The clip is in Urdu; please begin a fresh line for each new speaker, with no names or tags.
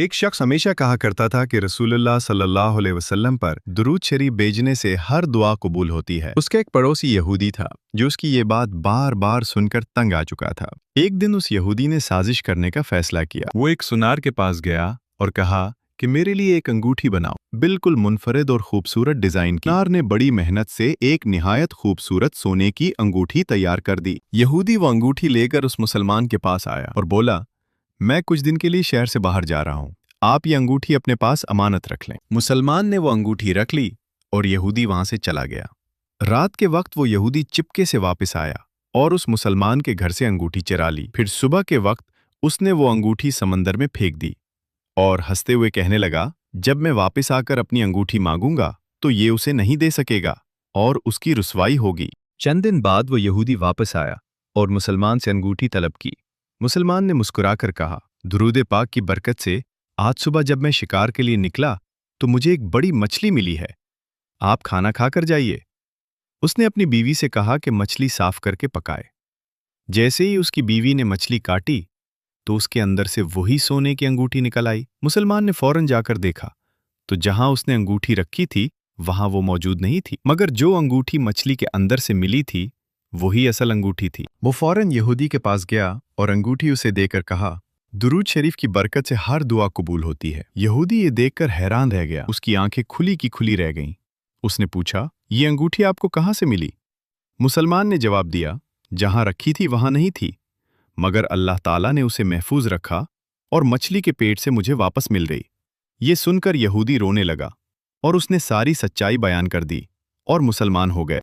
ایک شخص ہمیشہ کہا کرتا تھا کہ رسول اللہ صلی اللہ علیہ وسلم پر درود شریف بھیجنے سے ہر دعا قبول ہوتی ہے۔ اس کا ایک پڑوسی یہودی تھا جو اس کی یہ بات بار بار سن کر تنگ آ چکا تھا۔ ایک دن اس یہودی نے سازش کرنے کا فیصلہ کیا۔ وہ ایک سنار کے پاس گیا اور کہا کہ میرے لیے ایک انگوٹھی بناؤ، بالکل منفرد اور خوبصورت ڈیزائن کی۔ سنار نے بڑی محنت سے ایک نہایت خوبصورت سونے کی انگوٹھی تیار کر دی۔ یہودی وہ انگوٹھی لے کر اس مسلمان کے پاس آیا اور بولا، میں کچھ دن کے لیے شہر سے باہر جا رہا ہوں، آپ یہ انگوٹھی اپنے پاس امانت رکھ لیں۔ مسلمان نے وہ انگوٹھی رکھ لی اور یہودی وہاں سے چلا گیا۔ رات کے وقت وہ یہودی چپکے سے واپس آیا اور اس مسلمان کے گھر سے انگوٹھی چرا لی۔ پھر صبح کے وقت اس نے وہ انگوٹھی سمندر میں پھینک دی اور ہنستے ہوئے کہنے لگا، جب میں واپس آ کر اپنی انگوٹھی مانگوں گا تو یہ اسے نہیں دے سکے گا اور اس کی رسوائی ہوگی۔ چند دن بعد وہ یہودی واپس آیا اور مسلمان سے انگوٹھی طلب کی۔ مسلمان نے مسکرا کر کہا، درود پاک کی برکت سے آج صبح جب میں شکار کے لیے نکلا تو مجھے ایک بڑی مچھلی ملی ہے، آپ کھانا کھا کر جائیے۔ اس نے اپنی بیوی سے کہا کہ مچھلی صاف کر کے پکائے۔ جیسے ہی اس کی بیوی نے مچھلی کاٹی تو اس کے اندر سے وہی سونے کی انگوٹھی نکل آئی۔ مسلمان نے فوراً جا کر دیکھا تو جہاں اس نے انگوٹھی رکھی تھی وہاں وہ موجود نہیں تھی، مگر جو انگوٹھی مچھلی کے اندر سے ملی تھی وہی اصل انگوٹھی تھی۔ وہ فوراً یہودی کے پاس گیا اور انگوٹھی اسے دے کر کہا، درود شریف کی برکت سے ہر دعا قبول ہوتی ہے۔ یہودی یہ دیکھ کر حیران رہ گیا، اس کی آنکھیں کھلی کی کھلی رہ گئیں۔ اس نے پوچھا، یہ انگوٹھی آپ کو کہاں سے ملی؟ مسلمان نے جواب دیا، جہاں رکھی تھی وہاں نہیں تھی، مگر اللہ تعالیٰ نے اسے محفوظ رکھا اور مچھلی کے پیٹ سے مجھے واپس مل گئی۔ یہ سن کر یہودی رونے لگا اور اس نے ساری سچائی بیان کر دی اور مسلمان ہو گئے۔